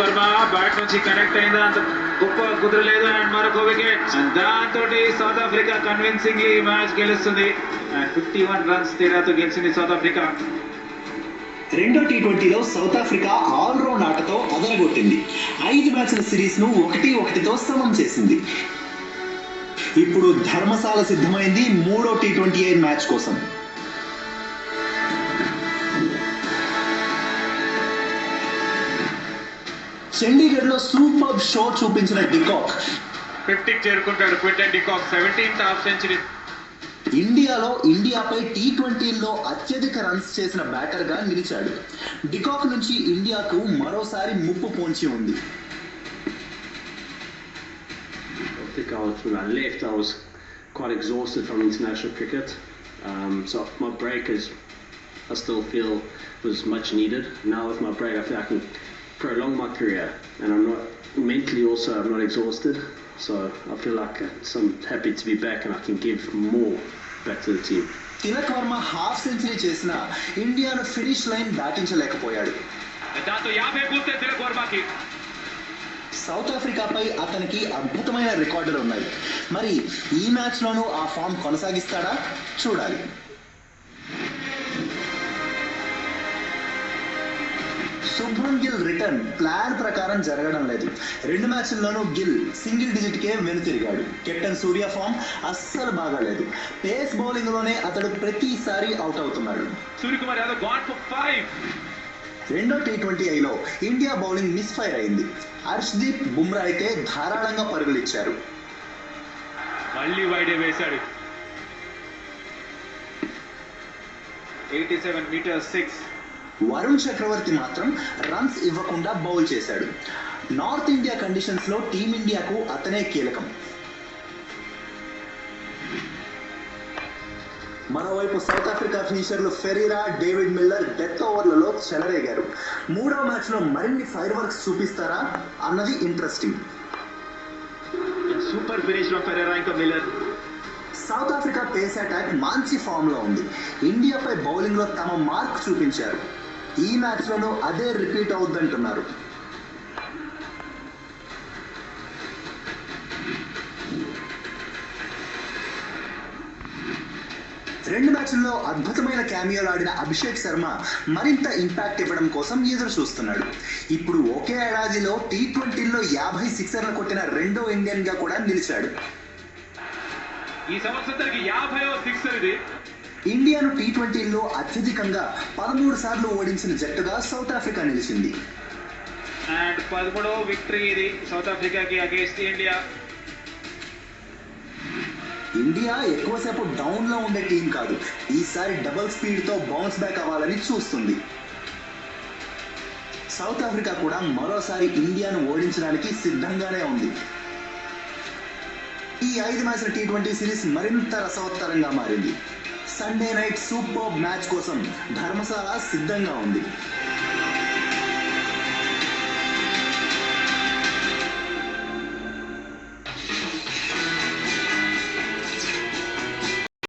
Varma bat నుంచి connect అయిందా అంత గొప్ప కుదరలేదు అండ్ మరొక వికెట్ దాంతో సౌత్ ఆఫ్రికా కన్విన్సింగ్లీ మ్యాచ్ గెలుస్తుంది. 51 రన్స్ తేడాతో గెలిచింది సౌత్ ఆఫ్రికా. రెండో టీ20లో సౌత్ ఆఫ్రికా ఆల్రౌండ్ ఆటతో అదరగొట్టింది. 5 మ్యాచ్ల సిరీస్ ను 1-1తో సమం చేసింది. ఇప్పుడు ధర్మశాల సిద్ధమైంది మూడో టీ20 మ్యాచ్ కోసం. చండీగఢ్ లో సూపర్ షో చూపించిన డికాక్ 50కి చేరుకుంటాడు. Quinton de Kock 17th half century. ఇండియాపై టీ20లో అత్యధిక రన్స్ చేసిన బ్యాటర్ గా నిలిచాడు. డికాక్ నుంచి ఇండియాకు మరోసారి ముప్పు పొంచి ఉంది. When I left, I was quite exhausted from international cricket. So my break I still feel was much needed. Now with my break, I feel I can prolong my career, and I'm not mentally also. I'm not exhausted, so I feel like I'm happy to be back, and I can give more back to the team. Tilak Varma half century చేసిన ఇండియాను finish line దాటించలేకపోయాడు. దాంతో 50 పూర్తయి Tilak వర్మకి. South ఆఫ్రికాపై అతనికి అద్భుతమైన రికార్డులు ఉన్నాయి. మరి ఈ మ్యాచ్ లోనూ ఆ ఫామ్ కొనసాగిస్తాడా చూడాలి. శుభ్మన్ గిల్ రిటర్న్ ప్లాన్ ప్రకారం జరగడం లేదు. 2 మ్యాచ్ల్లోనూ గిల్ సింగిల్ డిజిట్ కే వెనుతిరిగాడు. కెప్టెన్ సూర్య ఫామ్ అస్సలు బాగాలేదు. పేస్ బౌలింగ్ లోనే అతడు ప్రతిసారి అవుట్ అవుతున్నాడు. Suryakumar Yadav gone for 5. రెండో టీ20లో ఇండియా బౌలింగ్ మిస్ ఫైర్ అయింది. హర్షదీప్ బుమ్రా అయితే ధారాళంగా పరుగులు ఇచ్చారు. మళ్ళీ వైడే వేశాడు. 87 మీటర్స్ 6. వరుణ్ చక్రవర్తి మాత్రం రన్స్ ఇవ్వకుండా బౌల్ చేశాడు. నార్త్ ఇండియా కండిషన్స్ లో టీమిండియాకు అతనే కీలకం. మరోవైపు సౌత్ ఆఫ్రికా ఫినిషర్లు ఫెరీరా, డేవిడ్ మిల్లర్ డెత్ ఓవర్లలో చెలరేగారు. మూడో మ్యాచ్ లో మరిన్ని ఫైర్ వర్క్స్ చూపిస్తారా అన్నది ఇంట్రెస్టింగ్. సూపర్ ఫినిష్ లో ఫెరీరా ఇంకా Miller. South Africa face attack మంచి ఫామ్ లో ఉంది. ఇండియాపై బౌలింగ్ లో తమ మార్క్ చూపించారు. ఈ మ్యాచ్ లోనూ అదే రిపీట్ అవుద్దంటున్నారు. రెండు మ్యాచ్ల్లో అద్భుతమైన క్యామియోలు ఆడిన అభిషేక్ శర్మ మరింత ఇంపాక్ట్ ఇవ్వడం కోసం ఎదురు చూస్తున్నాడు. ఇప్పుడు ఒకే ఏడాదిలో టీ20లో 50 సిక్సర్లు కొట్టిన రెండో ఇండియన్ గా కూడా నిలిచాడు. ఈ సంవత్సరానికి 50వ సిక్సర్ ఇది. ఇండియాను టీ20లో అత్యధికంగా 13 సార్లు ఓడించిన జట్టుగా సౌత్ ఆఫ్రికా నిలిచింది. అండ్ 13వ విక్టరీ ఇది సౌత్ ఆఫ్రికాకి అగేన్స్ట్ ఇండియా. ఇండియా ఎక్కువసేపు డౌన్ లో ఉండే టీం కాదు. ఈసారి డబుల్ స్పీడ్ తో బౌన్స్ బ్యాక్ అవ్వాలని చూస్తుంది. సౌత్ ఆఫ్రికా కూడా మరోసారి ఇండియాను ఓడించడానికి సిద్ధంగానే ఉంది. ఈ 5 మ్యాచ్ల టీ20 సిరీస్ మరింత రసవత్తరంగా మారింది. సండే నైట్ సూపర్ మ్యాచ్ కోసం ధర్మశాల సిద్ధంగా ఉంది.